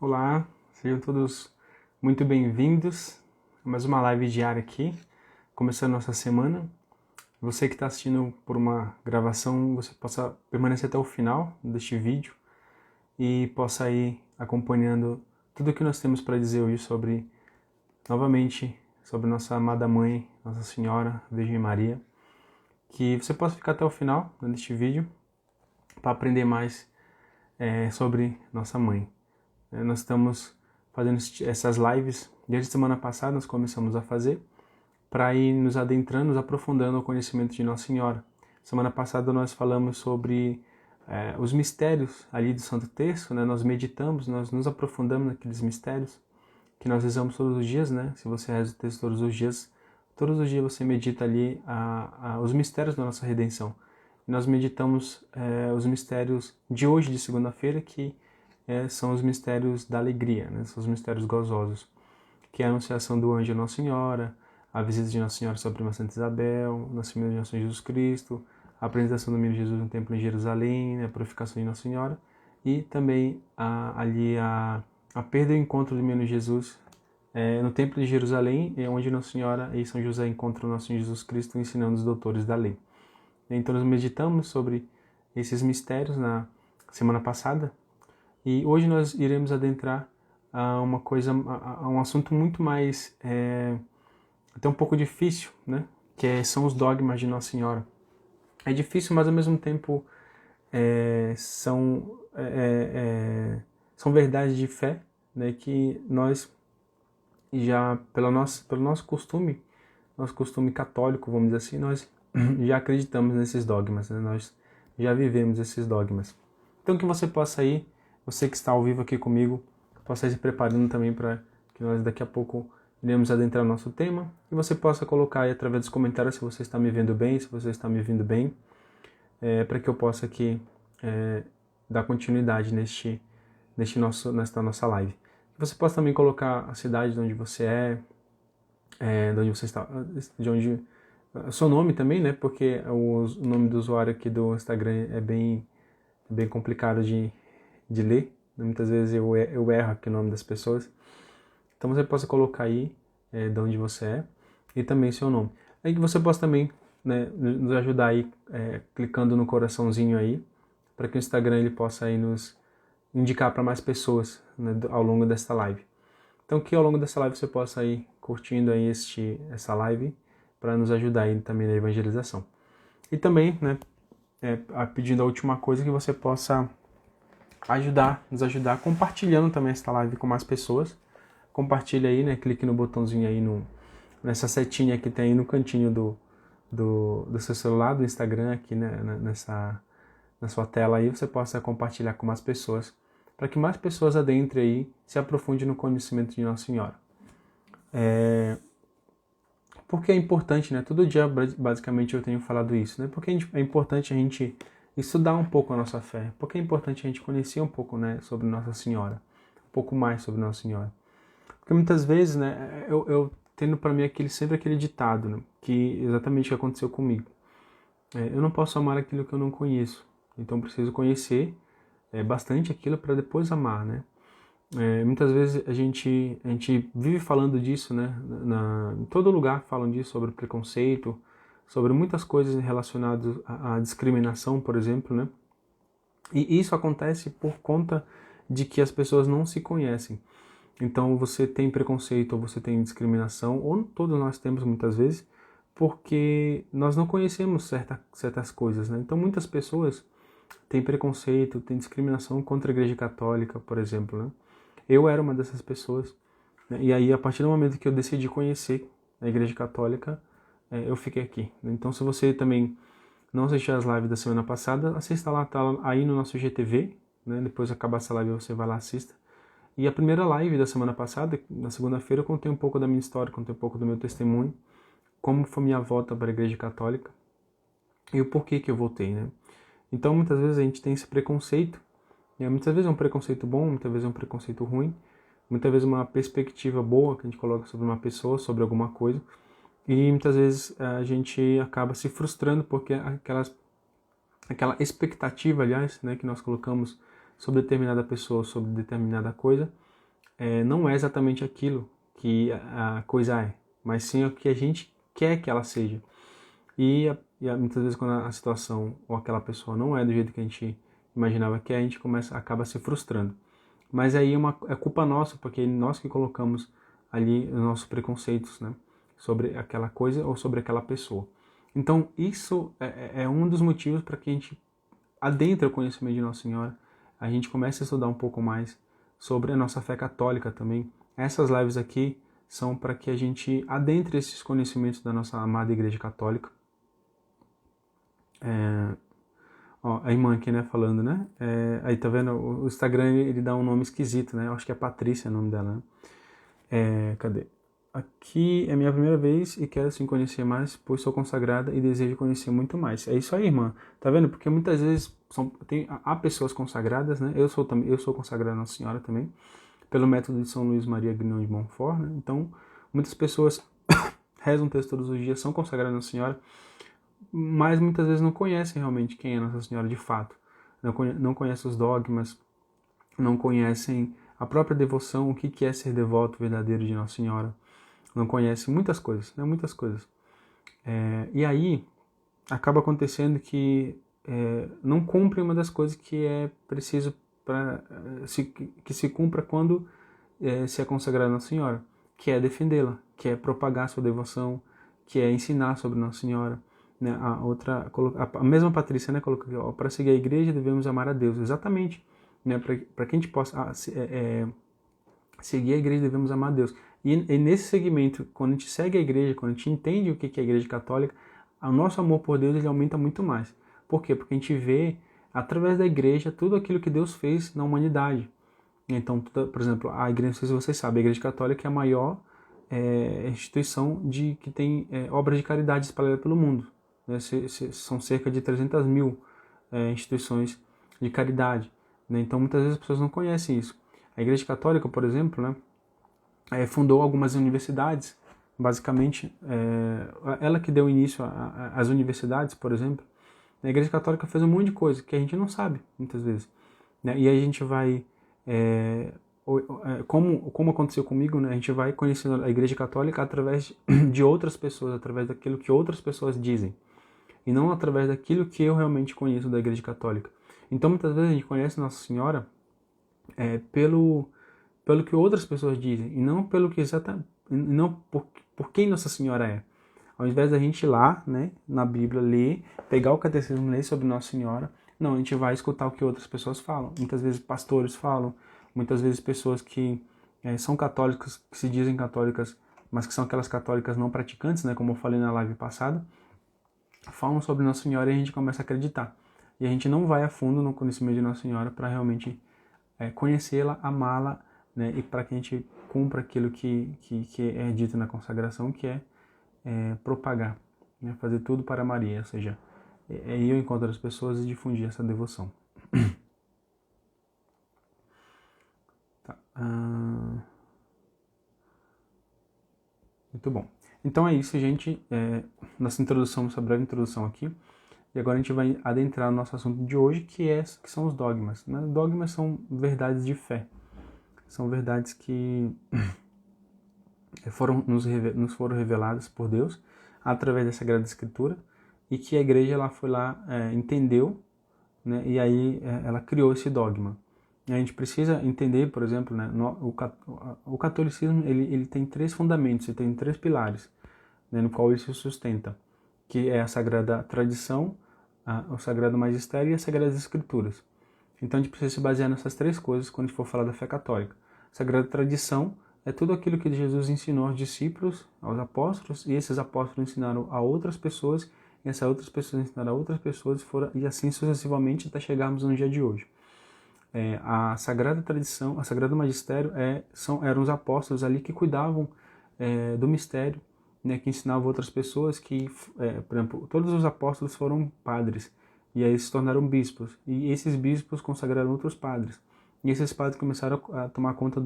Olá, sejam todos muito bem-vindos a mais uma live diária aqui, começando nossa semana. Você que está assistindo por uma gravação, você possa permanecer até o final deste vídeo e possa ir acompanhando tudo o que nós temos para dizer hoje novamente, sobre nossa amada Mãe, Nossa Senhora, Virgem Maria. Que você possa ficar até o final deste vídeo para aprender mais sobre nossa Mãe. Nós estamos fazendo essas lives, desde a semana passada nós começamos a fazer, para ir nos adentrando, nos aprofundando no conhecimento de Nossa Senhora. Semana passada nós falamos sobre os mistérios ali do Santo Terço, né? Nós meditamos, nós nos aprofundamos naqueles mistérios que nós rezamos todos os dias, né? Se você reza o texto todos os dias você medita ali os mistérios da nossa redenção. E nós meditamos os mistérios de hoje, de segunda-feira, que são os mistérios da alegria, né? São os mistérios gozosos, que é a anunciação do anjo Nossa Senhora, a visita de Nossa Senhora sobre a Prima Santa Isabel, o nascimento de Nosso Senhor Jesus Cristo, a apresentação do menino Jesus no templo em Jerusalém, né? A purificação de Nossa Senhora, e também a perda e o encontro do menino Jesus no templo de Jerusalém, onde Nossa Senhora e São José encontram o nosso Senhor Jesus Cristo ensinando os doutores da lei. Então nós meditamos sobre esses mistérios na semana passada, e hoje nós iremos adentrar a um assunto muito mais, até um pouco difícil, né? São os dogmas de Nossa Senhora. É difícil, mas ao mesmo tempo são verdades de fé, né? Que nós já, pelo nosso costume católico, vamos dizer assim, nós já acreditamos nesses dogmas, né? Nós já vivemos esses dogmas. Então que você possa ir, você que está ao vivo aqui comigo, possa ir se preparando também para que nós daqui a pouco iremos adentrar no nosso tema, e você possa colocar aí através dos comentários se você está me vendo bem, se você está me ouvindo bem, para que eu possa aqui dar continuidade nesta nossa live. Você possa também colocar a cidade de onde você de onde você está, o seu nome também, né? Porque o nome do usuário aqui do Instagram é bem complicado de ler. Muitas vezes eu erro aqui o nome das pessoas. Então você possa colocar aí de onde você é e também seu nome. Aí que você possa também, né, nos ajudar aí clicando no coraçãozinho aí, para que o Instagram ele possa aí nos indicar para mais pessoas, né, ao longo desta live. Então que ao longo dessa live você possa ir curtindo aí essa live para nos ajudar aí também na evangelização. E também, né, pedindo a última coisa, que você possa nos ajudar compartilhando também esta live com mais pessoas. Compartilha aí, né, clique no botãozinho aí, nessa setinha que tem aí no cantinho do seu celular, do Instagram, aqui, né, na sua tela aí, você possa compartilhar com mais pessoas, para que mais pessoas adentrem aí, se aprofundem no conhecimento de Nossa Senhora. Porque é importante, né? Todo dia, basicamente, eu tenho falado isso, né? Porque é importante a gente estudar um pouco a nossa fé. Porque é importante a gente conhecer um pouco, né, sobre Nossa Senhora. Um pouco mais sobre Nossa Senhora. Porque muitas vezes, né, eu tendo para mim sempre aquele ditado, né, que exatamente o que aconteceu comigo. Eu não posso amar aquilo que eu não conheço. Então eu preciso conhecer bastante aquilo para depois amar, né? Muitas vezes a gente vive falando disso, né? Em todo lugar falam disso, sobre preconceito, sobre muitas coisas relacionadas à discriminação, por exemplo, né? E isso acontece por conta de que as pessoas não se conhecem. Então você tem preconceito ou você tem discriminação, ou todos nós temos muitas vezes, porque nós não conhecemos certas coisas, né? Então muitas pessoas têm preconceito, têm discriminação contra a Igreja Católica, por exemplo, né? Eu era uma dessas pessoas, né? E aí, a partir do momento que eu decidi conhecer a Igreja Católica, eu fiquei aqui. Então, se você também não assistiu as lives da semana passada, assista lá, tá aí no nosso GTV, né? Depois de acabar essa live, você vai lá, assista. E a primeira live da semana passada, na segunda-feira, eu contei um pouco da minha história, contei um pouco do meu testemunho, como foi minha volta para a Igreja Católica e o porquê que eu voltei, né? Então, muitas vezes a gente tem esse preconceito. Muitas vezes é um preconceito bom, muitas vezes é um preconceito ruim, muitas vezes uma perspectiva boa que a gente coloca sobre uma pessoa, sobre alguma coisa, e muitas vezes a gente acaba se frustrando porque aquela expectativa, aliás, né, que nós colocamos sobre determinada pessoa, sobre determinada coisa, não é exatamente aquilo que a coisa é, mas sim o que a gente quer que ela seja. Muitas vezes quando a situação ou aquela pessoa não é do jeito que a gente imaginava que é, a gente acaba se frustrando. Mas aí é culpa nossa, porque nós que colocamos ali os nossos preconceitos, né, sobre aquela coisa ou sobre aquela pessoa. Então isso é um dos motivos para que a gente adentre o conhecimento de Nossa Senhora, a gente comece a estudar um pouco mais sobre a nossa fé católica também. Essas lives aqui são para que a gente adentre esses conhecimentos da nossa amada Igreja Católica. Ó, a irmã aqui, né, falando, né? Aí tá vendo, o Instagram ele dá um nome esquisito, né? Eu acho que é Patrícia o nome dela, né? Cadê? Aqui é minha primeira vez e quero sim conhecer mais, pois sou consagrada e desejo conhecer muito mais. É isso aí, irmã. Tá vendo? Porque muitas vezes há pessoas consagradas, né? Eu sou consagrada a Nossa Senhora também, pelo método de São Luís Maria Grignon de Montfort, né? Então, muitas pessoas rezam o texto todos os dias, são consagradas a Nossa Senhora, mas muitas vezes não conhecem realmente quem é Nossa Senhora de fato. Não conhecem os dogmas, não conhecem a própria devoção, o que é ser devoto verdadeiro de Nossa Senhora. Não conhecem muitas coisas, né? Muitas coisas. E aí acaba acontecendo que não cumpre uma das coisas que é preciso para que se cumpra quando se é consagrado a Nossa Senhora, que é defendê-la, que é propagar sua devoção, que é ensinar sobre Nossa Senhora. Né? A mesma Patrícia, né, colocou aqui, para seguir a igreja devemos amar a Deus. Exatamente. Né? Para que a gente possa seguir a igreja devemos amar a Deus. E nesse segmento, quando a gente segue a igreja, quando a gente entende o que é a igreja católica, o nosso amor por Deus ele aumenta muito mais. Por quê? Porque a gente vê, através da igreja, tudo aquilo que Deus fez na humanidade. Então, por exemplo, a igreja, não sei se vocês sabem, a igreja católica é a maior instituição que tem obras de caridade espalhadas pelo mundo. Né? São cerca de 300 mil instituições de caridade. Né? Então, muitas vezes as pessoas não conhecem isso. A igreja católica, por exemplo, né, fundou algumas universidades, basicamente, ela que deu início às universidades, por exemplo. A igreja católica fez um monte de coisa que a gente não sabe, muitas vezes. Né? E aí a gente vai, como aconteceu comigo, né, a gente vai conhecendo a igreja católica através de outras pessoas, através daquilo que outras pessoas dizem, e não através daquilo que eu realmente conheço da igreja católica. Então, muitas vezes a gente conhece Nossa Senhora pelo que outras pessoas dizem, e não pelo que não por quem Nossa Senhora é. Ao invés da gente ir lá, né, na Bíblia, ler, pegar o catecismo, ler sobre Nossa Senhora, não, a gente vai escutar o que outras pessoas falam. Muitas vezes pastores falam, muitas vezes pessoas que são católicas, que se dizem católicas, mas que são aquelas católicas não praticantes, né, como eu falei na live passada, falam sobre Nossa Senhora e a gente começa a acreditar. E a gente não vai a fundo no conhecimento de Nossa Senhora para realmente conhecê-la, amá-la, né, e para que a gente cumpra aquilo que é dito na consagração, que é propagar, né, fazer tudo para Maria, ou seja, ir ao encontro das pessoas e difundir essa devoção. Tá. Muito bom. Então é isso, gente. Nossa introdução, essa breve introdução aqui. E agora a gente vai adentrar no nosso assunto de hoje, que são os dogmas. Né? Dogmas são verdades de fé. São verdades que nos foram reveladas por Deus através da Sagrada Escritura e que a igreja ela foi lá, entendeu, né, e aí ela criou esse dogma. A gente precisa entender, por exemplo, né, o catolicismo ele tem três fundamentos, ele tem três pilares, né, no qual ele se sustenta, que é a Sagrada Tradição, o Sagrado Magistério e as Sagradas Escrituras. Então a gente precisa se basear nessas três coisas quando a gente for falar da fé católica. Sagrada Tradição é tudo aquilo que Jesus ensinou aos discípulos, aos apóstolos, e esses apóstolos ensinaram a outras pessoas, e essas outras pessoas ensinaram a outras pessoas, e assim sucessivamente até chegarmos no dia de hoje. A Sagrada Tradição, a Sagrado Magistério eram os apóstolos ali que cuidavam do mistério, né, que ensinavam outras pessoas que, por exemplo, todos os apóstolos foram padres, e aí se tornaram bispos, e esses bispos consagraram outros padres, e esses padres começaram a tomar conta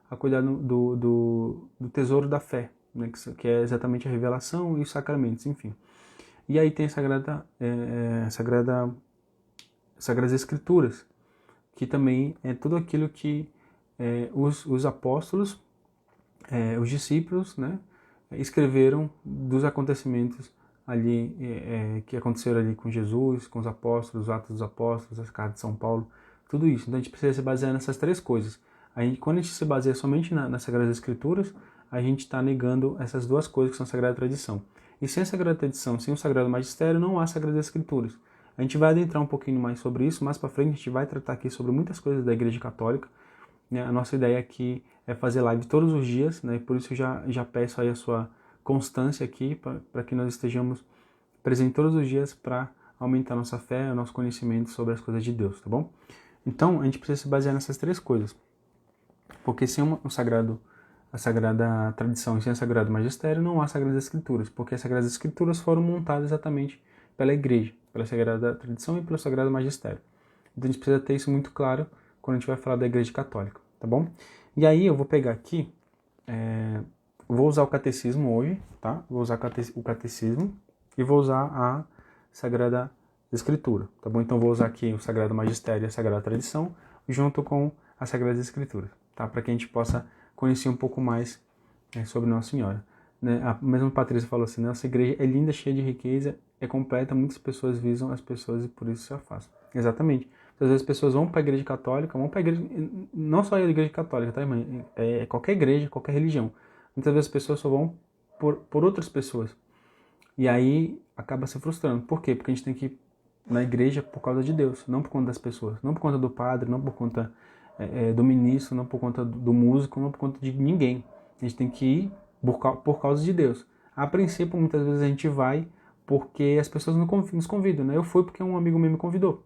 a cuidar do tesouro da fé, né, que é exatamente a revelação e os sacramentos, enfim. E aí tem a Sagradas Escrituras, que também é tudo aquilo que os apóstolos, os discípulos, né, escreveram dos acontecimentos ali que aconteceram ali com Jesus, com os apóstolos, os Atos dos Apóstolos, as cartas de São Paulo, tudo isso. Então a gente precisa se basear nessas três coisas. Quando a gente se baseia somente nas Sagradas Escrituras, a gente está negando essas duas coisas que são a Sagrada Tradição. E sem a Sagrada Tradição, sem o Sagrado Magistério, não há Sagradas Escrituras. A gente vai adentrar um pouquinho mais sobre isso, mais para frente a gente vai tratar aqui sobre muitas coisas da Igreja Católica. Né? A nossa ideia aqui é fazer live todos os dias, né? Por isso eu já peço aí a sua constância aqui, para que nós estejamos presentes todos os dias para aumentar nossa fé, o nosso conhecimento sobre as coisas de Deus, tá bom? Então, a gente precisa se basear nessas três coisas. Porque sem a Sagrada Tradição e sem o Sagrado Magistério, não há Sagradas Escrituras, porque as Sagradas Escrituras foram montadas exatamente pela Igreja, pela Sagrada Tradição e pelo Sagrado Magistério. Então, a gente precisa ter isso muito claro quando a gente vai falar da Igreja Católica, tá bom? E aí, eu vou pegar aqui, vou usar o Catecismo hoje, tá? Vou usar o Catecismo e vou usar a Sagrada Escritura, tá bom? Então, vou usar aqui o Sagrado Magistério e a Sagrada Tradição, junto com as Sagradas Escrituras, tá? Para que a gente possa conhecer um pouco mais sobre Nossa Senhora. Né? A mesma Patrícia falou assim, nossa igreja é linda, cheia de riqueza, é completa, muitas pessoas visam as pessoas e por isso se afastam. Exatamente. Às vezes as pessoas vão para a igreja católica, vão para a igreja, não só a igreja católica, tá, irmã? Qualquer igreja, qualquer religião. Muitas vezes as pessoas só vão por outras pessoas. E aí acaba se frustrando. Por quê? Porque a gente tem que ir na igreja por causa de Deus, não por conta das pessoas. Não por conta do padre, não por conta do ministro, não por conta do músico, não por conta de ninguém. A gente tem que ir por causa de Deus. A princípio, muitas vezes a gente vai porque as pessoas nos convidam, né? Eu fui porque um amigo meu me convidou.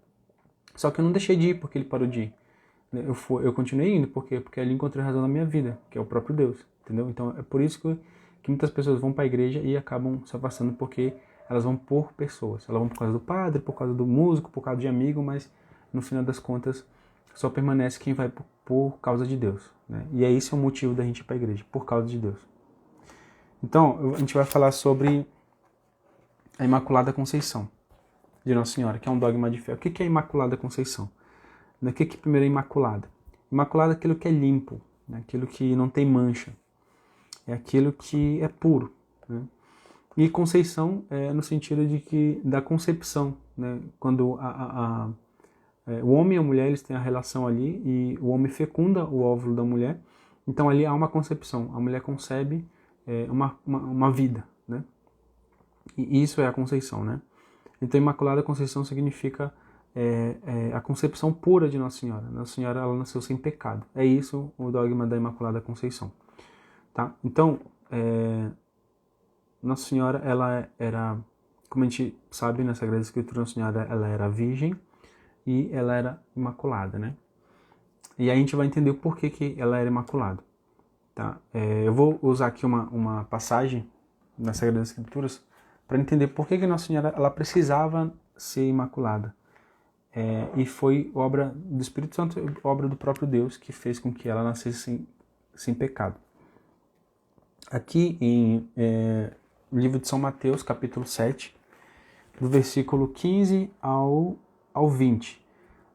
Só que eu não deixei de ir porque ele parou de ir. Eu continuei indo porque ali encontrei razão na minha vida, que é o próprio Deus, entendeu? Então é por isso que muitas pessoas vão para a igreja e acabam se afastando porque elas vão por pessoas. Elas vão por causa do padre, por causa do músico, por causa de amigo, mas no final das contas só permanece quem vai por causa de Deus, né? E é esse o motivo da gente ir para a igreja, por causa de Deus. Então, a gente vai falar sobre a Imaculada Conceição de Nossa Senhora, que é um dogma de fé. O que é a Imaculada Conceição? O que primeiro é imaculada? Imaculada é aquilo que é limpo, né? Aquilo que não tem mancha, é aquilo que é puro, né? E Conceição é no sentido de que da concepção, né? Quando o homem e a mulher eles têm a relação ali e o homem fecunda o óvulo da mulher, então ali há uma concepção, a mulher concebe uma vida, né? E isso é a Conceição, né? Então, Imaculada Conceição significa a concepção pura de Nossa Senhora. Nossa Senhora, ela nasceu sem pecado. É isso o dogma da Imaculada Conceição. Tá? Então, Nossa Senhora, ela era, como a gente sabe na Sagrada Escritura, Nossa Senhora, ela era virgem e ela era imaculada, né? E aí a gente vai entender o porquê que ela era imaculada. Tá? Eu vou usar aqui uma passagem nas Sagradas Escrituras para entender por que Nossa Senhora ela precisava ser imaculada. E foi obra do Espírito Santo, obra do próprio Deus, que fez com que ela nascesse sem pecado. Aqui no livro de São Mateus, capítulo 7, do versículo 15 ao 20.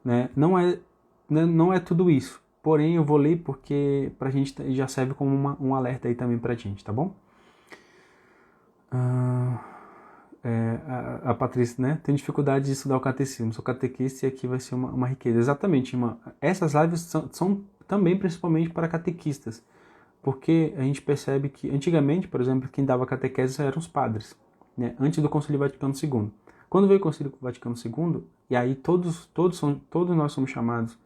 Né? Não é tudo isso, porém eu vou ler porque pra gente já serve como um alerta aí também pra gente, tá bom? A Patrícia, né, tem dificuldade de estudar o catecismo, sou catequista e aqui vai ser uma riqueza. Exatamente, irmã. Essas lives são também principalmente para catequistas, porque a gente percebe que antigamente, por exemplo, quem dava catequese eram os padres, né, antes do Concílio Vaticano II. Quando veio o Concílio Vaticano II, e aí todos nós somos chamados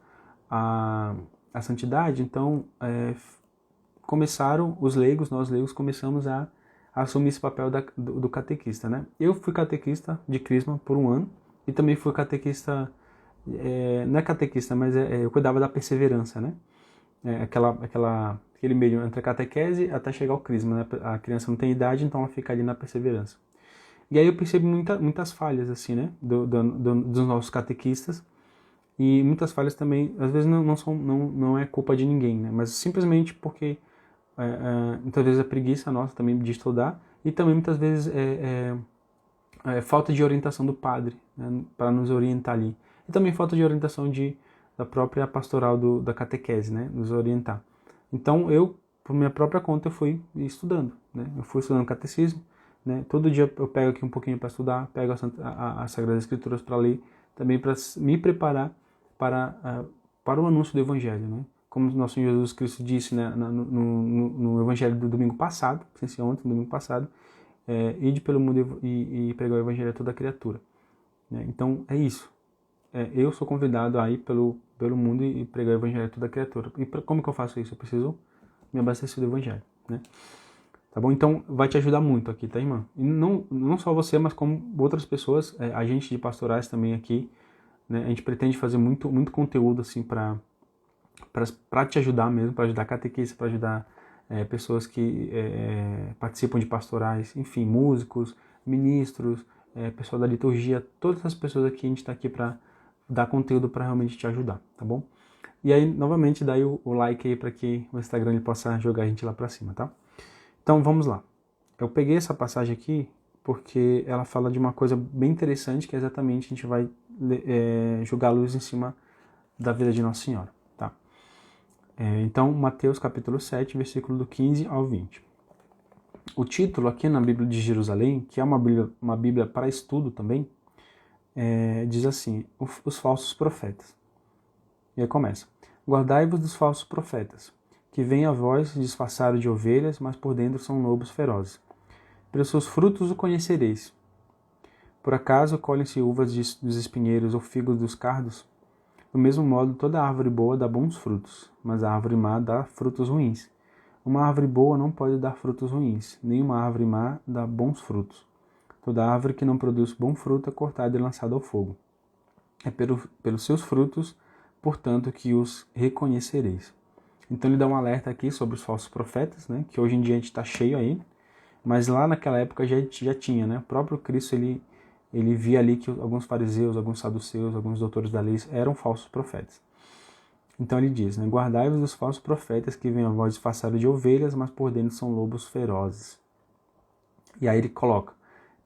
à santidade, então começaram os leigos, nós leigos começamos a assumir esse papel do catequista, né? Eu fui catequista de Crisma por 1 ano e também fui catequista, não é catequista, mas eu cuidava da perseverança, né? Aquele meio entre a catequese até chegar ao Crisma, né? A criança não tem idade, então ela fica ali na perseverança. E aí eu percebi muitas falhas, assim, né? Dos nossos catequistas e muitas falhas também, às vezes não é culpa de ninguém, né? Mas simplesmente porque muitas vezes é preguiça nossa também de estudar e também muitas vezes falta de orientação do padre, né, para nos orientar ali. E também falta de orientação da própria pastoral da catequese, né? Nos orientar. Então eu, por minha própria conta, eu fui estudando, né? Eu fui estudando catecismo, né? Todo dia eu pego aqui um pouquinho para estudar, pego as Sagradas Escrituras para ler, também para me preparar para o anúncio do Evangelho, né? Como o nosso Senhor Jesus Cristo disse, né, no Evangelho do domingo passado, sem ser ontem, domingo passado, ide pelo mundo e pregar o Evangelho a toda criatura. Né? Então é isso. Eu sou convidado a ir pelo mundo e pregar o Evangelho a toda criatura. E como que eu faço isso? Eu preciso me abastecer do Evangelho, né? Tá bom? Então vai te ajudar muito aqui, tá, irmã? E não só você, mas como outras pessoas, a gente de pastorais também aqui, né? A gente pretende fazer muito conteúdo assim para te ajudar mesmo, para ajudar catequistas, para ajudar pessoas que participam de pastorais, enfim, músicos, ministros, pessoal da liturgia, todas as pessoas aqui, a gente está aqui para dar conteúdo para realmente te ajudar, tá bom? E aí, novamente, dá aí o like aí para que o Instagram ele possa jogar a gente lá para cima, tá? Então, vamos lá. Eu peguei essa passagem aqui porque ela fala de uma coisa bem interessante, que é exatamente a gente vai jogar a luz em cima da vida de Nossa Senhora, tá? Então, Mateus capítulo 7, versículo do 15 ao 20. O título aqui na Bíblia de Jerusalém, que é uma Bíblia para estudo também, diz assim, os falsos profetas. E aí começa. Guardai-vos dos falsos profetas, que vêm a vós disfarçados de ovelhas, mas por dentro são lobos ferozes. Pelos seus frutos o conhecereis. Por acaso colhem-se uvas dos espinheiros ou figos dos cardos? Do mesmo modo, toda árvore boa dá bons frutos, mas a árvore má dá frutos ruins. Uma árvore boa não pode dar frutos ruins, nem uma árvore má dá bons frutos. Toda árvore que não produz bom fruto é cortada e lançada ao fogo. É pelos seus frutos, portanto, que os reconhecereis. Então ele dá um alerta aqui sobre os falsos profetas, né, que hoje em dia a gente está cheio aí, mas lá naquela época já tinha, né? O próprio Cristo ele via ali que alguns fariseus, alguns saduceus, alguns doutores da lei eram falsos profetas. Então ele diz, né, guardai-vos dos falsos profetas que vêm a vós disfarçados de ovelhas, mas por dentro são lobos ferozes. E aí ele coloca,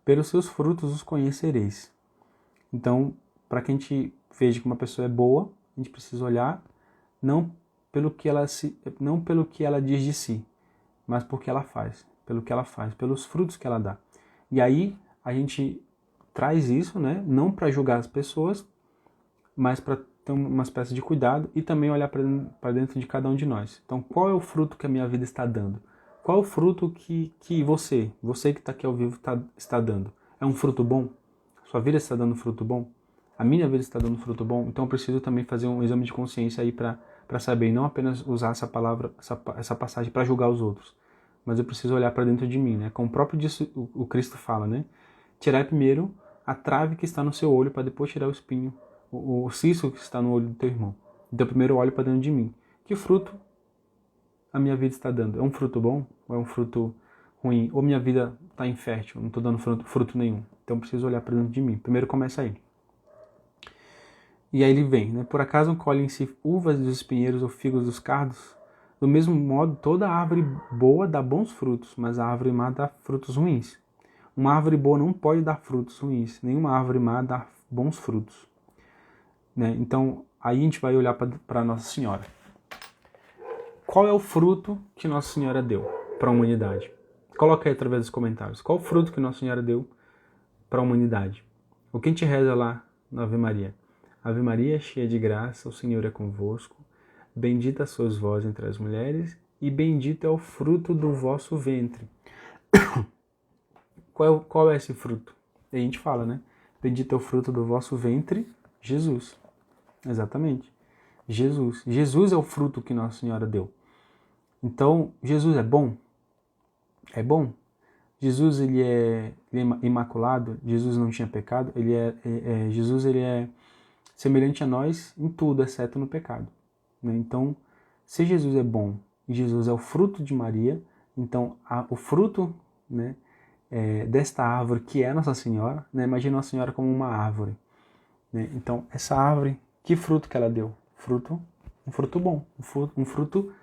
pelos seus frutos os conhecereis. Então, para que a gente veja que uma pessoa é boa, a gente precisa olhar não pelo que ela diz de si, mas por que ela faz, pelo que ela faz, pelos frutos que ela dá. E aí a gente traz isso, né, não para julgar as pessoas, mas para ter uma espécie de cuidado e também olhar para dentro de cada um de nós. Então, qual é o fruto que a minha vida está dando? Qual é o fruto que você que está aqui ao vivo está dando? É um fruto bom? Sua vida está dando fruto bom? A minha vida está dando fruto bom? Então eu preciso também fazer um exame de consciência aí para saber, e não apenas usar essa palavra, essa passagem para julgar os outros, mas eu preciso olhar para dentro de mim, né? Como o próprio disso, o Cristo fala, né? Tirai primeiro a trave que está no seu olho para depois tirar o espinho, o cisco que está no olho do teu irmão. Então primeiro eu olho para dentro de mim. Que fruto a minha vida está dando? É um fruto bom ou é um fruto ruim? Ou minha vida está infértil, não estou dando fruto nenhum? Então eu preciso olhar para dentro de mim. Primeiro começa aí. E aí ele vem, né? Por acaso colhem-se uvas dos espinheiros ou figos dos cardos? Do mesmo modo, toda árvore boa dá bons frutos, mas a árvore má dá frutos ruins. Uma árvore boa não pode dar frutos ruins, nenhuma árvore má dá bons frutos. Né? Então, aí a gente vai olhar para Nossa Senhora. Qual é o fruto que Nossa Senhora deu para a humanidade? Coloca aí através dos comentários. Qual o fruto que Nossa Senhora deu para a humanidade? O que a gente reza lá na Ave Maria? Ave Maria, cheia de graça, o Senhor é convosco. Bendita sois vós entre as mulheres, e bendito é o fruto do vosso ventre. Qual é esse fruto? E a gente fala, né? Bendito é o fruto do vosso ventre, Jesus. Exatamente. Jesus. Jesus é o fruto que Nossa Senhora deu. Então, Jesus é bom? É bom. Jesus ele é imaculado, Jesus não tinha pecado, Jesus ele é semelhante a nós em tudo, exceto no pecado. Né? Então, se Jesus é bom e Jesus é o fruto de Maria, então o fruto, né, desta árvore que é Nossa Senhora, né, imagina Nossa Senhora como uma árvore. Né? Então, essa árvore, que fruto que ela deu? Um fruto bom, um fruto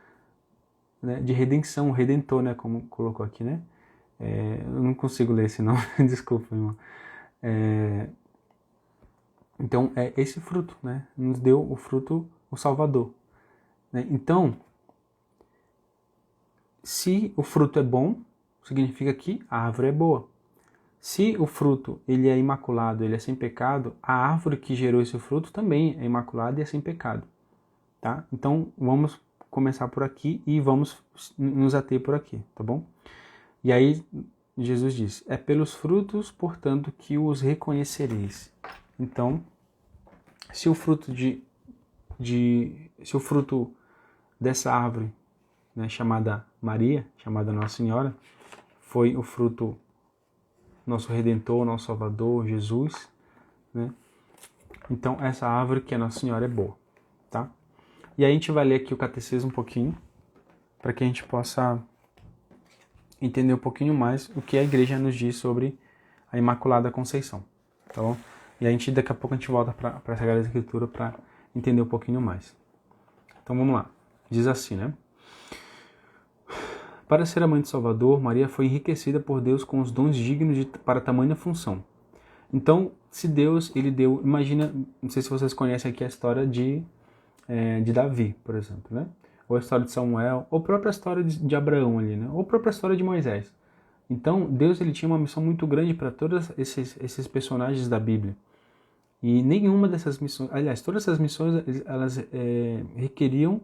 né, de redenção, redentor, né, como colocou aqui, né? Eu não consigo ler esse nome, desculpa, irmão. Então, é esse fruto, né? Nos deu o fruto o Salvador, né? Então, se o fruto é bom, significa que a árvore é boa. Se o fruto ele é imaculado, ele é sem pecado, a árvore que gerou esse fruto também é imaculada e é sem pecado, tá? Então, vamos começar por aqui e vamos nos ater por aqui, tá bom? E aí, Jesus diz, é pelos frutos, portanto, que os reconhecereis. Então, se o fruto se o fruto dessa árvore, né, chamada Maria, chamada Nossa Senhora, foi o fruto nosso Redentor, nosso Salvador, Jesus, né? Então, essa árvore que é Nossa Senhora é boa, tá? E aí a gente vai ler aqui o catecismo um pouquinho, para que a gente possa entender um pouquinho mais o que a igreja nos diz sobre a Imaculada Conceição, tá bom? E daqui a pouco a gente volta para a Sagrada Escritura para entender um pouquinho mais. Então vamos lá. Diz assim, né? Para ser a mãe de Salvador, Maria foi enriquecida por Deus com os dons dignos para tamanha função. Então, se Deus, ele deu... Imagina, não sei se vocês conhecem aqui a história de Davi, por exemplo, né? Ou a história de Samuel, ou a própria história de Abraão ali, né? Ou a própria história de Moisés. Então, Deus ele tinha uma missão muito grande para todos esses personagens da Bíblia. E nenhuma dessas missões... Aliás, todas essas missões, elas requeriam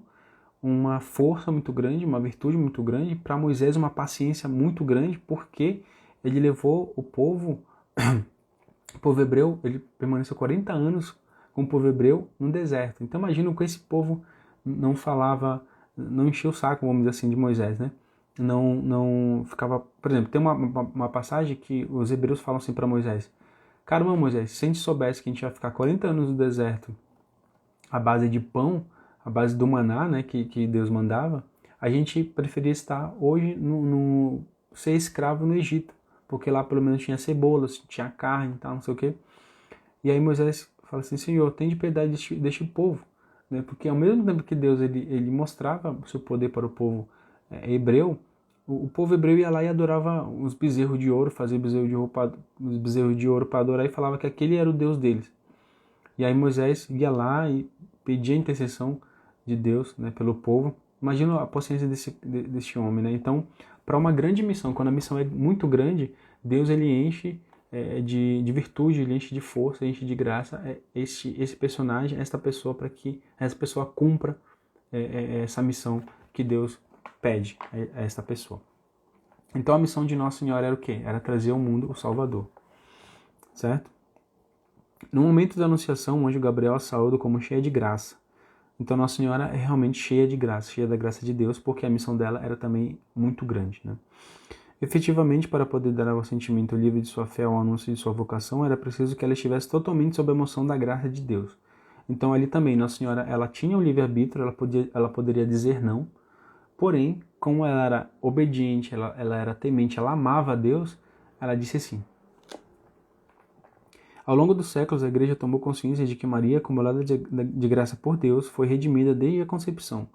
uma força muito grande, uma virtude muito grande, para Moisés uma paciência muito grande, porque ele levou o povo hebreu, ele permaneceu 40 anos com o povo hebreu no deserto. Então imagina que esse povo não falava, não enchia o saco, vamos dizer assim, de Moisés, né? Não ficava... Por exemplo, tem uma passagem que os hebreus falam assim para Moisés, caramba, Moisés, se a gente soubesse que a gente ia ficar 40 anos no deserto à base de pão, a base do maná, né, que Deus mandava, a gente preferia estar hoje ser escravo no Egito, porque lá pelo menos tinha cebolas, tinha carne e tal, não sei o quê. E aí Moisés fala assim, Senhor, tem de piedade deste povo, né, porque ao mesmo tempo que Deus ele mostrava o seu poder para o povo hebreu, o povo hebreu ia lá e adorava os bezerros de ouro, fazia os bezerros de ouro para adorar e falava que aquele era o Deus deles. E aí Moisés ia lá e pedia a intercessão de Deus, né, pelo povo. Imagina a paciência desse homem, né? Então, para uma grande missão, quando a missão é muito grande, Deus ele enche de virtude, ele enche de força, enche de graça esse personagem, esta pessoa, para que essa pessoa cumpra essa missão que Deus pede a esta pessoa. Então a missão de Nossa Senhora era o quê? Era trazer ao mundo o Salvador, certo? No momento da anunciação, o anjo Gabriel a saúda como cheia de graça. Então Nossa Senhora é realmente cheia de graça, cheia da graça de Deus, porque a missão dela era também muito grande, né? Efetivamente, para poder dar ao sentimento livre de sua fé ao anúncio de sua vocação, era preciso que ela estivesse totalmente sob a emoção da graça de Deus. Então ali também, Nossa Senhora, ela tinha o livre-arbítrio, ela poderia dizer não, porém, como ela era obediente, ela era temente, ela amava a Deus, ela disse sim. Ao longo dos séculos, a Igreja tomou consciência de que Maria, acumulada de graça por Deus, foi redimida desde a concepção.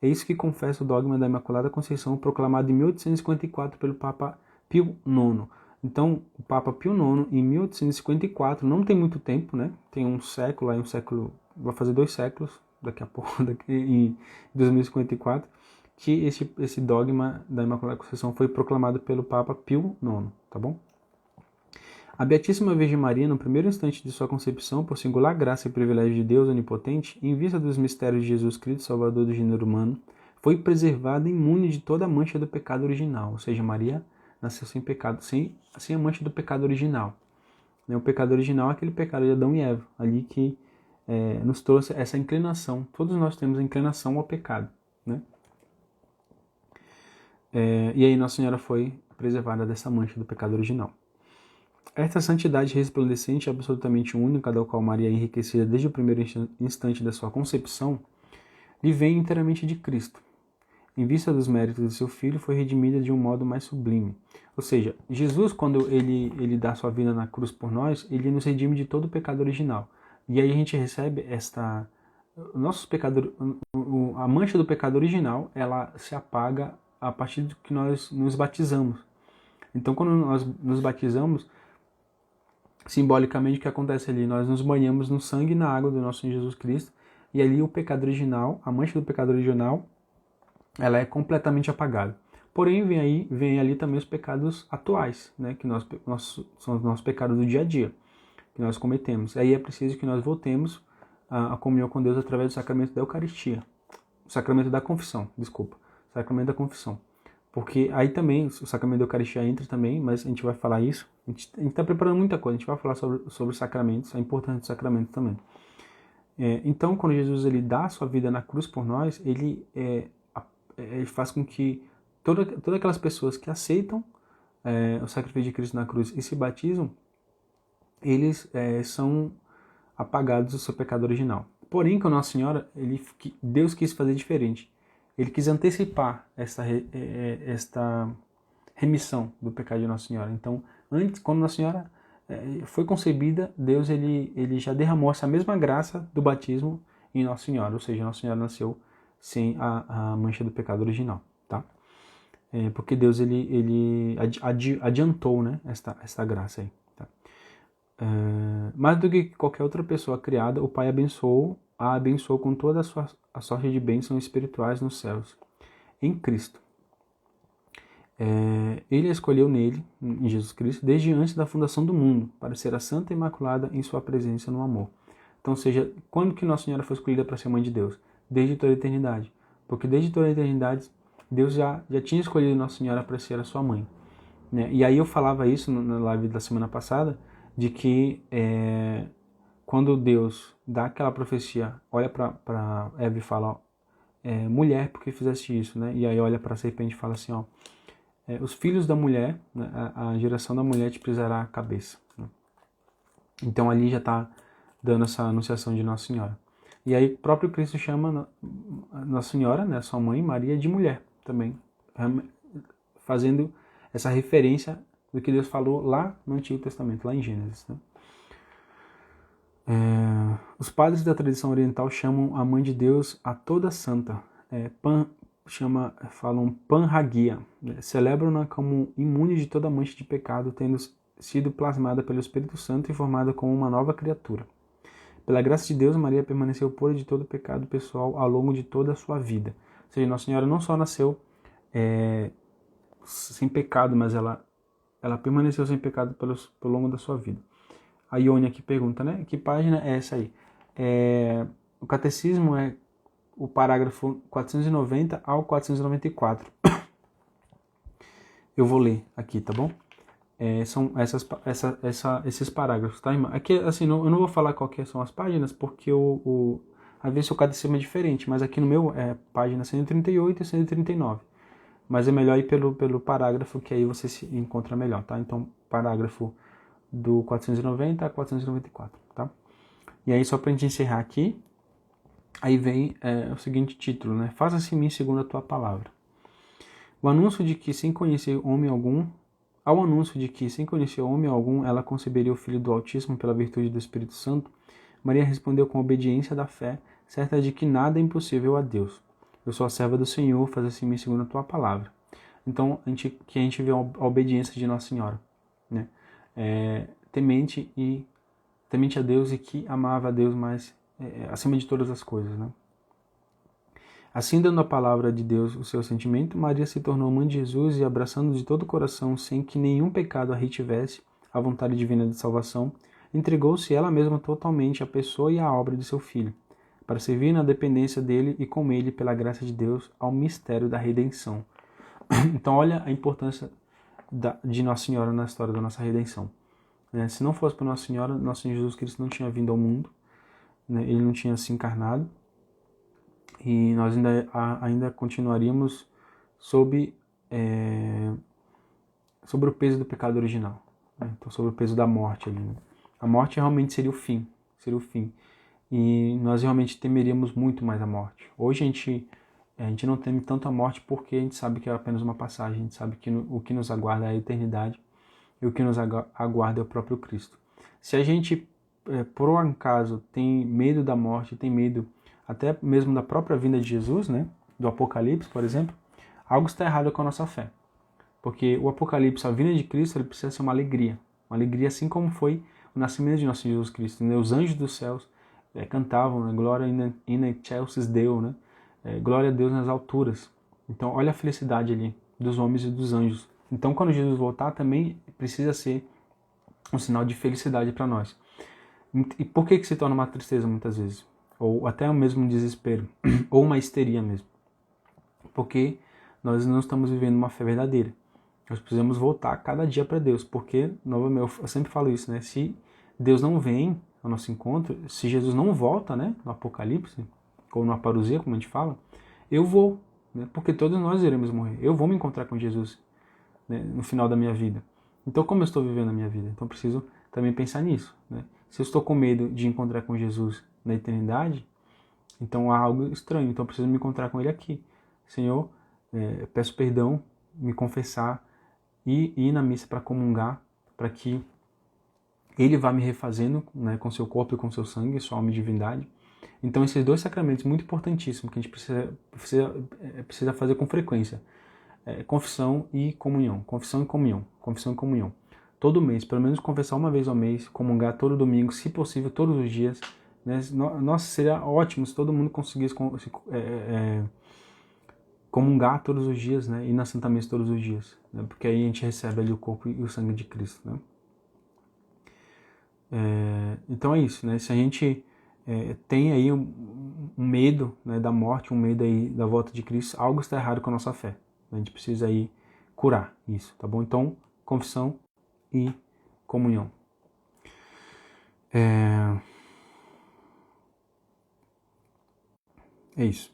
É isso que confessa o dogma da Imaculada Conceição, proclamado em 1854 pelo Papa Pio IX. Então, o Papa Pio IX, em 1854, não tem muito tempo, né? Tem um século, vai fazer 2 séculos, daqui a pouco, em 2054, que esse dogma da Imaculada Conceição foi proclamado pelo Papa Pio IX, tá bom? A Beatíssima Virgem Maria, no primeiro instante de sua concepção, por singular graça e privilégio de Deus Onipotente, em vista dos mistérios de Jesus Cristo, Salvador do gênero humano, foi preservada imune de toda a mancha do pecado original. Ou seja, Maria nasceu sem pecado, sem a mancha do pecado original. O pecado original é aquele pecado de Adão e Eva, ali que nos trouxe essa inclinação. Todos nós temos a inclinação ao pecado, né? E aí Nossa Senhora foi preservada dessa mancha do pecado original. Esta santidade resplandecente e absolutamente única, da qual Maria é enriquecida desde o primeiro instante da sua concepção, lhe vem inteiramente de Cristo. Em vista dos méritos de seu Filho, foi redimida de um modo mais sublime. Ou seja, Jesus, quando ele dá sua vida na cruz por nós, ele nos redime de todo o pecado original. E aí a gente recebe a mancha do pecado original, ela se apaga a partir do que nós nos batizamos. Então, quando nós nos batizamos, simbolicamente o que acontece ali? Nós nos banhamos no sangue e na água do nosso Senhor Jesus Cristo, e ali o pecado original, a mancha do pecado original, ela é completamente apagada. Porém, vem ali também os pecados atuais, né, que são os nossos pecados do dia a dia, que nós cometemos. Aí é preciso que nós voltemos à comunhão com Deus através do sacramento da Eucaristia, o sacramento da confissão, desculpa, sacramento da confissão. Porque aí também, o sacramento da Eucaristia entra também, mas a gente vai falar isso, a gente está preparando muita coisa, a gente vai falar sobre os sacramentos, a importância dos sacramentos também. Então, quando Jesus ele dá a sua vida na cruz por nós, ele faz com que todas aquelas pessoas que aceitam o sacrifício de Cristo na cruz e se batizam, eles são apagados do seu pecado original. Porém, com Nossa Senhora, Deus quis fazer diferente. Ele quis antecipar esta remissão do pecado de Nossa Senhora. Então, antes, quando Nossa Senhora foi concebida, Deus ele já derramou essa mesma graça do batismo em Nossa Senhora. Ou seja, Nossa Senhora nasceu sem a mancha do pecado original. Tá? Porque Deus ele adiantou, né, esta graça aí. Tá? Mais do que qualquer outra pessoa criada, o Pai a abençoou com toda a sorte de bênçãos espirituais nos céus, em Cristo. Ele a escolheu nele, em Jesus Cristo, desde antes da fundação do mundo, para ser a Santa Imaculada em sua presença no amor. Então, ou seja, quando que Nossa Senhora foi escolhida para ser Mãe de Deus? Desde toda a eternidade. Porque desde toda a eternidade, Deus já tinha escolhido Nossa Senhora para ser a sua mãe. Né? E aí eu falava isso na live da semana passada, de que quando Deus dá aquela profecia, olha para Eva e fala, mulher, por que fizeste isso? Né? E aí olha para a serpente e fala assim, os filhos da mulher, né, a geração da mulher te pisará a cabeça. Né? Então ali já está dando essa anunciação de Nossa Senhora. E aí o próprio Cristo chama Nossa Senhora, né, sua mãe, Maria, de mulher também, fazendo essa referência do que Deus falou lá no Antigo Testamento, lá em Gênesis. Né? Os padres da tradição oriental chamam a Mãe de Deus a toda santa, falam Panhagia, né? Celebram-na como imune de toda mancha de pecado, tendo sido plasmada pelo Espírito Santo e formada como uma nova criatura. Pela graça de Deus, Maria permaneceu pura de todo pecado pessoal ao longo de toda a sua vida. Ou seja, Nossa Senhora não só nasceu sem pecado, mas ela permaneceu sem pecado pelo longo da sua vida. A Ione aqui pergunta, né? Que página é essa aí? O catecismo é o parágrafo 490 ao 494. Eu vou ler aqui, tá bom? São esses parágrafos, tá, irmã? Aqui, assim, eu não vou falar qual que são as páginas, porque às vezes o catecismo é diferente, mas aqui no meu é página 138 e 139. Mas é melhor ir pelo parágrafo, que aí você se encontra melhor, tá? Então, parágrafo do 490 a 494, tá? E aí, só pra gente encerrar aqui, aí vem o seguinte título, né? Faça-se em mim segundo a tua palavra. Ao anúncio de que, sem conhecer homem algum, ela conceberia o Filho do Altíssimo pela virtude do Espírito Santo, Maria respondeu com a obediência da fé, certa de que nada é impossível a Deus. Eu sou a serva do Senhor, faça-se em mim segundo a tua palavra. Então, a gente vê a obediência de Nossa Senhora, né? Temente a Deus e que amava a Deus mais acima de todas as coisas, né? Assim, dando a palavra de Deus o seu sentimento, Maria se tornou mãe de Jesus e, abraçando de todo o coração, sem que nenhum pecado a retivesse, a vontade divina de salvação, entregou-se ela mesma totalmente à pessoa e à obra de seu Filho, para servir na dependência dele e com ele, pela graça de Deus, ao mistério da redenção. Então, olha a importância de Nossa Senhora na história da nossa redenção. Se não fosse por Nossa Senhora, nosso Senhor Jesus Cristo não tinha vindo ao mundo, né? Ele não tinha se encarnado, e nós ainda continuaríamos sob o peso do pecado original, né? Então, sobre o peso da morte ali, né? A morte realmente seria o fim, e nós realmente temeríamos muito mais a morte. Hoje a gente não teme tanto a morte porque a gente sabe que é apenas uma passagem, a gente sabe que o que nos aguarda é a eternidade e o que nos aguarda é o próprio Cristo. Se a gente, por um acaso, tem medo da morte, tem medo até mesmo da própria vinda de Jesus, né, do Apocalipse, por exemplo, algo está errado com a nossa fé. Porque o Apocalipse, a vinda de Cristo, ele precisa ser uma alegria assim como foi o nascimento de nosso Jesus Cristo, né? Os anjos dos céus, cantavam, né? Glória in excelsis Deo, né? Glória a Deus nas alturas. Então, olha a felicidade ali dos homens e dos anjos. Então, quando Jesus voltar, também precisa ser um sinal de felicidade para nós. E por que se torna uma tristeza muitas vezes? Ou até mesmo um desespero, ou uma histeria mesmo? Porque nós não estamos vivendo uma fé verdadeira. Nós precisamos voltar cada dia para Deus, porque, novamente, eu sempre falo isso, né? Se Deus não vem ao nosso encontro, se Jesus não volta, né, no Apocalipse, ou na parousia, como a gente fala, eu vou, né? Porque todos nós iremos morrer. Eu vou me encontrar com Jesus, né, no final da minha vida. Então, como eu estou vivendo a minha vida? Então, eu preciso também pensar nisso, né? Se eu estou com medo de encontrar com Jesus na eternidade, então há algo estranho. Então, eu preciso me encontrar com Ele aqui. Senhor, peço perdão, me confessar e ir na missa para comungar, para que Ele vá me refazendo, né, com seu corpo e com seu sangue, sua alma e divindade. Então, esses dois sacramentos muito importantíssimos que a gente precisa fazer com frequência. Confissão e comunhão. Confissão e comunhão. Confissão e comunhão. Todo mês, pelo menos confessar uma vez ao mês, comungar todo domingo, se possível, todos os dias. Né? Nossa, seria ótimo se todo mundo conseguisse comungar todos os dias, né? Ir na Santa Missa todos os dias. Né? Porque aí a gente recebe ali o corpo e o sangue de Cristo. Né? Então é isso, né? Se a gente tem aí um medo, né, da morte, um medo aí da volta de Cristo, algo está errado com a nossa fé. A gente precisa aí curar isso, tá bom? Então, confissão e comunhão. É isso.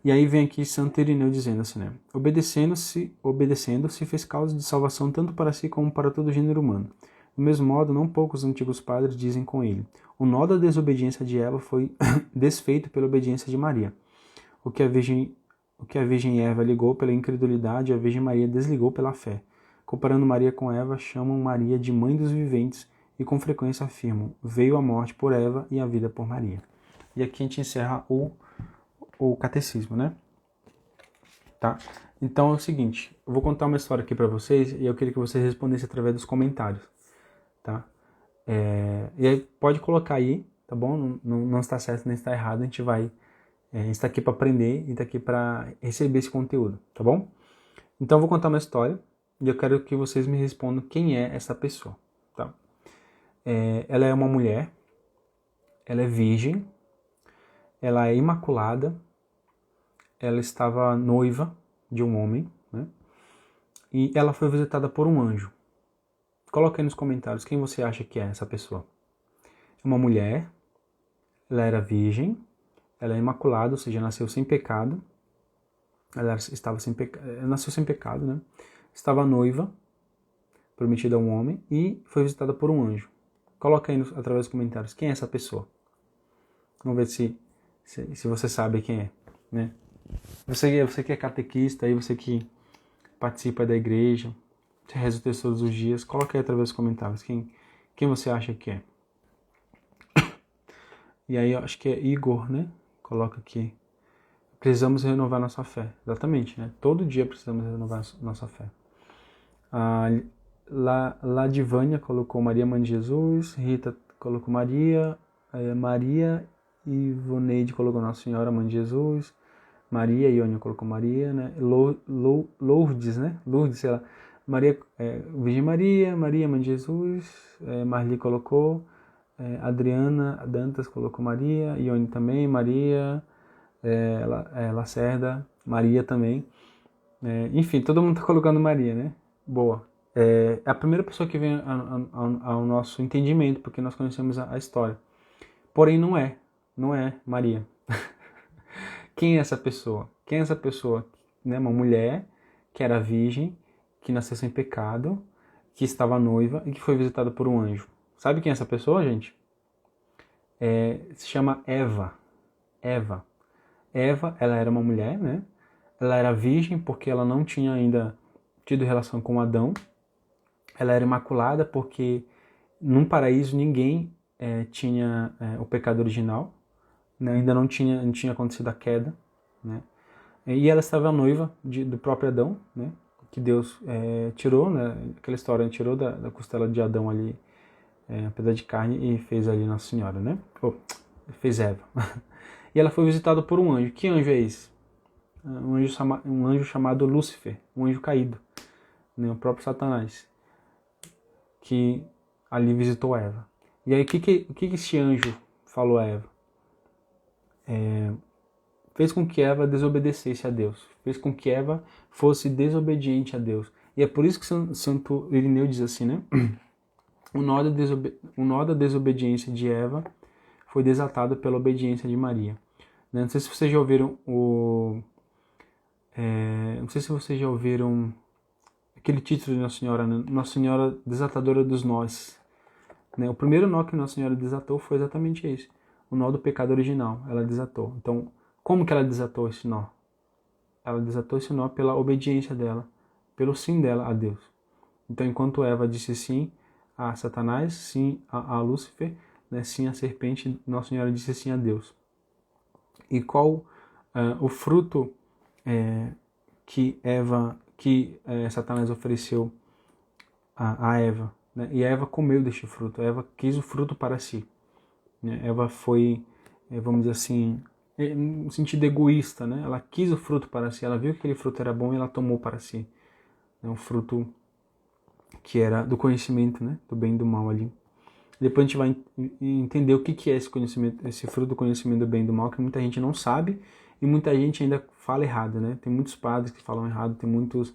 E aí vem aqui Santo Irineu dizendo assim, né? Obedecendo, se fez causa de salvação tanto para si como para todo o gênero humano. Do mesmo modo, não poucos antigos padres dizem com ele: o nó da desobediência de Eva foi desfeito pela obediência de Maria. O que a Virgem Eva ligou pela incredulidade, a Virgem Maria desligou pela fé. Comparando Maria com Eva, chamam Maria de mãe dos viventes e com frequência afirmam: veio a morte por Eva e a vida por Maria. E aqui a gente encerra o catecismo, né? Tá? Então é o seguinte, eu vou contar uma história aqui para vocês e eu queria que vocês respondessem através dos comentários, tá? E aí pode colocar aí, tá bom? Não está certo nem está errado, a gente está aqui para aprender e está aqui para receber esse conteúdo, tá bom? Então eu vou contar uma história e eu quero que vocês me respondam quem é essa pessoa, tá? Ela é uma mulher, ela é virgem, ela é imaculada, ela estava noiva de um homem, né? E ela foi visitada por um anjo. Coloca aí nos comentários quem você acha que é essa pessoa. É uma mulher, ela era virgem, ela é imaculada, ou seja, nasceu sem pecado. Ela nasceu sem pecado, né? Estava noiva, prometida a um homem, e foi visitada por um anjo. Coloca aí através dos comentários quem é essa pessoa. Vamos ver se você sabe quem é, né? Você que é catequista, aí você que participa da igreja, você reza o texto todos os dias, coloca aí através dos comentários quem você acha que é. E aí eu acho que é Igor, né? Coloca aqui. Precisamos renovar nossa fé. Exatamente, né? Todo dia precisamos renovar nossa fé. A Ladivânia colocou Maria, Mãe de Jesus. Rita colocou Maria. Maria. Ivoneide colocou Nossa Senhora, Mãe de Jesus. Maria, Iônia colocou Maria, né? Lourdes, né? Lourdes, sei lá. Maria, Virgem Maria, Maria, Mãe de Jesus. Marli colocou. Adriana Dantas colocou Maria. Iônia também, Maria. Lacerda, Maria também. Enfim, todo mundo está colocando Maria, né? Boa. É a primeira pessoa que vem ao nosso entendimento, porque nós conhecemos a história. Porém, não é Maria. Quem é essa pessoa? Quem é essa pessoa? Né? Uma mulher que era virgem, que nasceu sem pecado, que estava noiva e que foi visitada por um anjo. Sabe quem é essa pessoa, gente? Se chama Eva. Eva, ela era uma mulher, né? Ela era virgem porque ela não tinha ainda tido relação com Adão. Ela era imaculada porque num paraíso ninguém tinha o pecado original, né? Ainda não tinha acontecido a queda, né? E ela estava noiva do próprio Adão, né? Que Deus tirou, né? Aquela história, tirou da costela de Adão ali um pedaço de carne e fez ali Nossa Senhora, né? fez Eva. E ela foi visitada por um anjo. Que anjo é esse? Um anjo chamado Lúcifer, um anjo caído, né? O próprio Satanás, que ali visitou Eva. E aí o que esse anjo falou a Eva? Fez com que Eva desobedecesse a Deus, fez com que Eva fosse desobediente a Deus. E é por isso que Santo Irineu diz assim, né? O nó da desobediência de Eva foi desatado pela obediência de Maria. Não sei se vocês já ouviram não sei se vocês já ouviram aquele título de Nossa Senhora, né? Nossa Senhora Desatadora dos Nós. Né? O primeiro nó que Nossa Senhora desatou foi exatamente esse. O nó do pecado original, ela desatou. Então, como que ela desatou esse nó? Ela desatou esse nó pela obediência dela, pelo sim dela a Deus. Então, enquanto Eva disse sim a Satanás, sim a Lúcifer, né, sim a serpente, Nossa Senhora disse sim a Deus. E qual o fruto que Satanás ofereceu a Eva? Né? E Eva comeu deste fruto, Eva quis o fruto para si. Né? Eva foi, vamos dizer assim, no sentido egoísta, né? Ela quis o fruto para si, ela viu que aquele fruto era bom e ela tomou para si. É um fruto que era do conhecimento, né? Do bem e do mal ali. Depois a gente vai entender o que é esse conhecimento, esse fruto do conhecimento do bem e do mal, que muita gente não sabe e muita gente ainda fala errado, né? Tem muitos padres que falam errado, tem muitos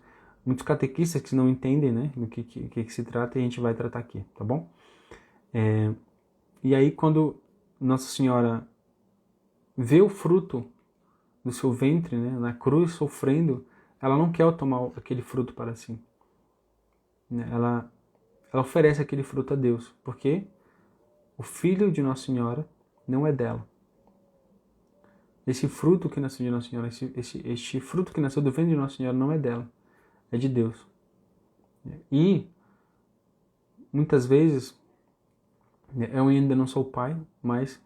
catequistas que não entendem, né? Do que se trata, e a gente vai tratar aqui, tá bom? E aí quando Nossa Senhora vê o fruto do seu ventre, né, na cruz, sofrendo, ela não quer tomar aquele fruto para si. Né? Ela oferece aquele fruto a Deus, porque o filho de Nossa Senhora não é dela. Esse fruto que nasceu de Nossa Senhora, este fruto que nasceu do ventre de Nossa Senhora não é dela, é de Deus. E, muitas vezes, eu ainda não sou pai, mas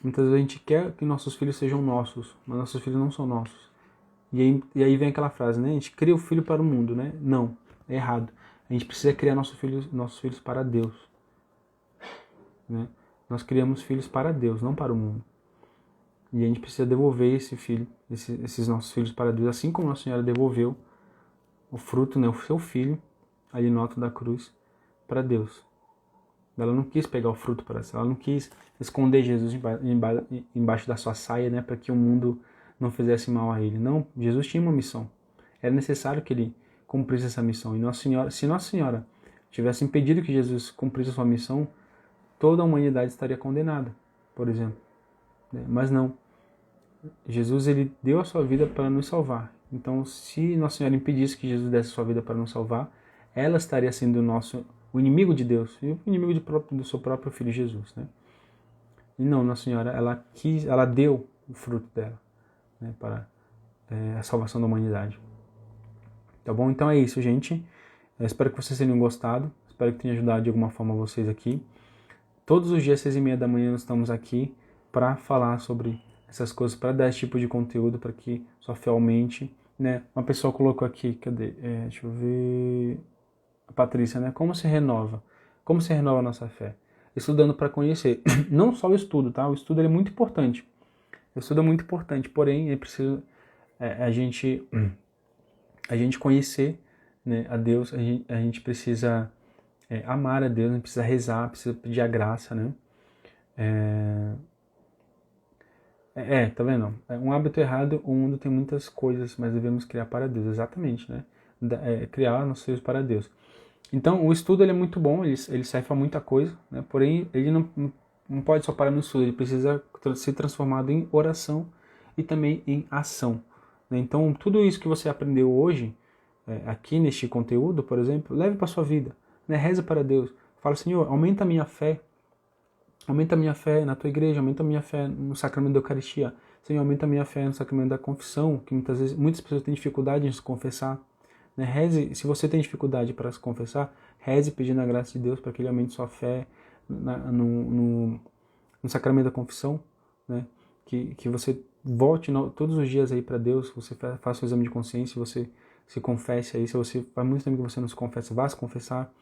muitas vezes a gente quer que nossos filhos sejam nossos, mas nossos filhos não são nossos. E aí vem aquela frase, né? A gente cria o filho para o mundo, né? Não, é errado. A gente precisa criar nossos filhos para Deus. Né? Nós criamos filhos para Deus, não para o mundo. E a gente precisa devolver esses nossos filhos para Deus, assim como Nossa Senhora devolveu o fruto, né, o seu filho, ali no alto da cruz, para Deus. Ela não quis pegar o fruto para si, ela não quis esconder Jesus embaixo da sua saia, né, para que o mundo não fizesse mal a ele. Não, Jesus tinha uma missão. Era necessário que ele cumprisse essa missão. E se Nossa Senhora tivesse impedido que Jesus cumprisse a sua missão, toda a humanidade estaria condenada, por exemplo. Mas não. Jesus, ele deu a sua vida para nos salvar. Então, se Nossa Senhora impedisse que Jesus desse a sua vida para nos salvar, ela estaria sendo o inimigo de Deus e o inimigo do seu próprio Filho Jesus. Né? E não, Nossa Senhora, ela deu o fruto dela, né, para a salvação da humanidade. Tá bom? Então é isso, gente. Eu espero que vocês tenham gostado. Espero que tenha ajudado de alguma forma vocês aqui. Todos os dias, 6h30 da manhã, nós estamos aqui para falar sobre essas coisas, para dar esse tipo de conteúdo, para que sua fé aumente. Né? Uma pessoa colocou aqui, cadê? Deixa eu ver... A Patrícia, né? Como se renova? Como se renova a nossa fé? Estudando para conhecer. Não só o estudo, tá? O estudo é muito importante. O estudo é muito importante, porém é preciso a gente conhecer, né, a Deus, a gente precisa amar a Deus, a gente precisa rezar, precisa pedir a graça, né? Tá vendo? Um hábito errado, o mundo tem muitas coisas, mas devemos criar para Deus, exatamente, né? Criar nossos filhos para Deus. Então, o estudo ele é muito bom, ele serve para muita coisa, né? Porém, ele não pode só parar no estudo, ele precisa ser transformado em oração e também em ação. Né? Então, tudo isso que você aprendeu hoje, aqui neste conteúdo, por exemplo, leve para a sua vida. Né? Reza para Deus. Fala, Senhor, aumenta a minha fé. Aumenta a minha fé na tua igreja, aumenta a minha fé no sacramento da Eucaristia. Senhor, aumenta a minha fé no sacramento da confissão, que muitas pessoas têm dificuldade em se confessar. Né? Reze, se você tem dificuldade para se confessar, reze pedindo a graça de Deus para que Ele aumente sua fé no sacramento da confissão. Né? Que você volte todos os dias aí para Deus, você faça o exame de consciência, você se confesse aí. Se você faz muito tempo que você não se confessa, vá se confessar.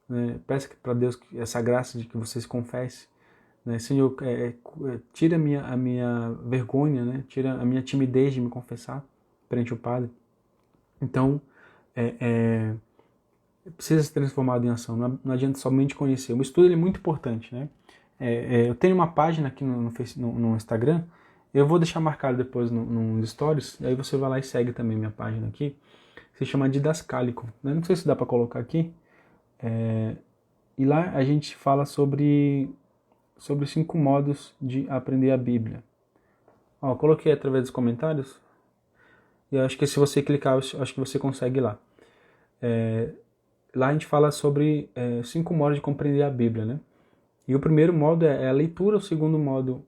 Né? Peça para Deus essa graça de que você se confesse, né? Senhor, tira a minha vergonha, né? Tira a minha timidez de me confessar perante o Padre. Então, precisa ser transformado em ação, não adianta somente conhecer. O estudo é muito importante, né? Eu tenho uma página aqui no Instagram, eu vou deixar marcado depois nos stories, aí você vai lá e segue também minha página aqui, se chama Didascálico, né? Não sei se dá para colocar aqui, e lá a gente fala sobre 5 modos de aprender a Bíblia. Ó, coloquei através dos comentários, e eu acho que se você clicar, eu acho que você consegue ir lá. Lá a gente fala sobre 5 modos de compreender a Bíblia, né? E o primeiro modo é a leitura, o segundo modo,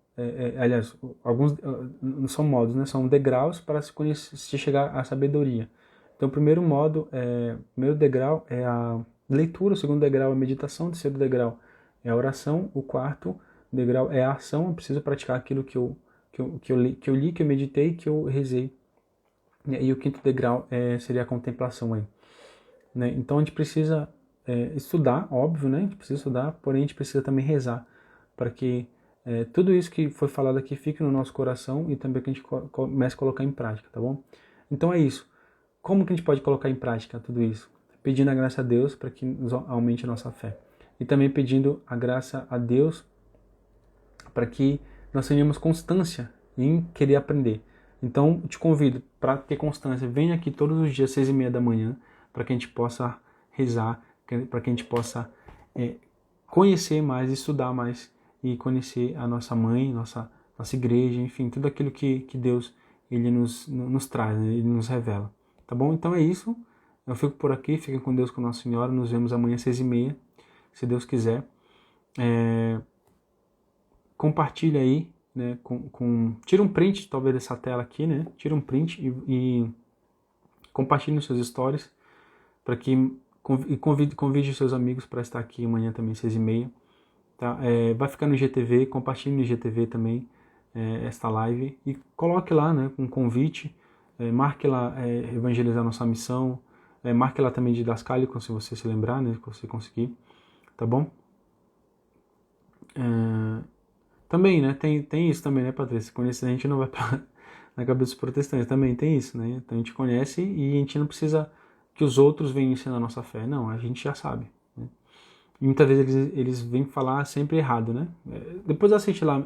aliás, alguns não são modos, né? São degraus para se chegar à sabedoria. Então o primeiro degrau é a leitura, o segundo degrau é a meditação, o terceiro degrau é a oração, o quarto degrau é a ação, eu preciso praticar aquilo que eu li, que eu meditei, que eu rezei. E o quinto degrau seria a contemplação aí. Né? Então a gente precisa estudar, óbvio, né? A gente precisa estudar, porém a gente precisa também rezar para que tudo isso que foi falado aqui fique no nosso coração e também que a gente comece a colocar em prática, tá bom? Então é isso. Como que a gente pode colocar em prática tudo isso? Pedindo a graça a Deus para que nos aumente a nossa fé. E também pedindo a graça a Deus para que nós tenhamos constância em querer aprender. Então, te convido para ter constância. Venha aqui todos os dias, 6h30 da manhã, para que a gente possa rezar, para que a gente possa conhecer mais, estudar mais e conhecer a nossa mãe, nossa igreja, enfim, tudo aquilo que Deus ele nos traz, né? Ele nos revela. Tá bom? Então é isso. Eu fico por aqui. Fiquem com Deus, com Nossa Senhora. Nos vemos amanhã, 6h30, se Deus quiser. Compartilha aí, né? Tira um print, talvez, dessa tela aqui, né? Tira um print e compartilhe nos seus stories para que convide os seus amigos para estar aqui amanhã também, 6h30. Tá? Vai ficar no IGTV, compartilhe no IGTV também esta live e coloque lá, né, um convite, marque lá Evangelizar Nossa Missão, marque lá também Didascálico, se você se lembrar, né, se você conseguir, tá bom? Também, né, tem isso também, né, Patrícia? Conhecer a gente não vai na cabeça dos protestantes, também tem isso, né? Então a gente conhece e a gente não precisa que os outros venham ensinar a nossa fé, não, a gente já sabe. Né? E muitas vezes eles vêm falar sempre errado, né? Depois assiste lá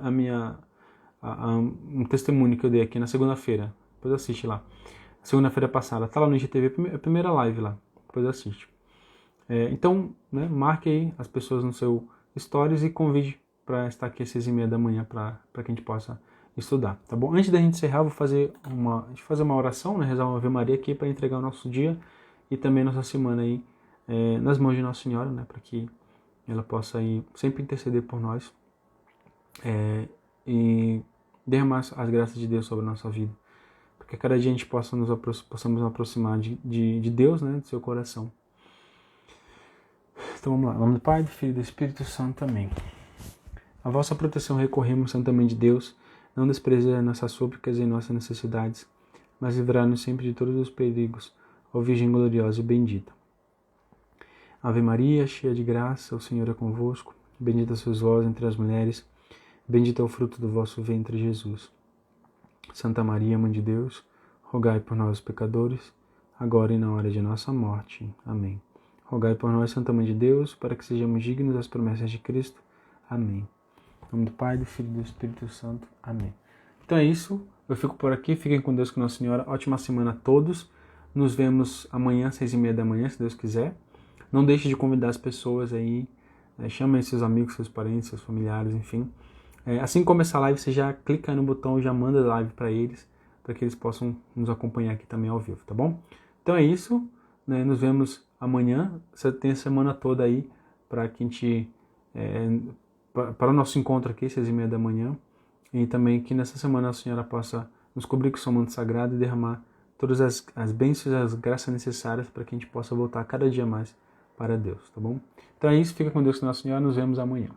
um testemunho que eu dei aqui na segunda-feira, depois assiste lá. Segunda-feira passada, tá lá no IGTV, a primeira live lá, depois assiste. Então, né, marque aí as pessoas no seu stories e convide para estar aqui às 6h30 da manhã para que a gente possa estudar, tá bom? Antes da gente encerrar, vou fazer uma oração, né, rezar uma Ave Maria aqui para entregar o nosso dia e também nossa semana aí nas mãos de Nossa Senhora, né, para que ela possa aí sempre interceder por nós e derramar as graças de Deus sobre a nossa vida, porque cada dia a gente possamos nos aproximar de Deus, né, do seu coração. Então vamos lá, em nome do Pai, do Filho e do Espírito Santo, amém. A vossa proteção recorremos, Santo Mãe de Deus, não desprezai nossas súplicas e nossas necessidades, mas livrai-nos sempre de todos os perigos, ó Virgem gloriosa e bendita. Ave Maria, cheia de graça, o Senhor é convosco, bendita sois vós entre as mulheres, bendito é o fruto do vosso ventre, Jesus. Santa Maria, Mãe de Deus, rogai por nós, pecadores, agora e na hora de nossa morte. Amém. Rogai por nós, Santa Mãe de Deus, para que sejamos dignos das promessas de Cristo. Amém. Em nome do Pai, do Filho e do Espírito Santo. Amém. Então é isso. Eu fico por aqui. Fiquem com Deus, com Nossa Senhora. Ótima semana a todos. Nos vemos amanhã, 6h30 da manhã, se Deus quiser. Não deixe de convidar as pessoas aí. Chame seus amigos, seus parentes, seus familiares, enfim. Assim que começar a live, você já clica no botão e já manda a live para eles que eles possam nos acompanhar aqui também ao vivo, tá bom? Então é isso. Né? Nos vemos amanhã. Você tem a semana toda aí para que a gente... para o nosso encontro aqui, 6h30 da manhã, e também que nessa semana a Senhora possa nos cobrir com o seu manto sagrado e derramar todas as bênçãos e as graças necessárias para que a gente possa voltar cada dia mais para Deus, tá bom? Então é isso, fica com Deus, com Nossa Senhora, nos vemos amanhã.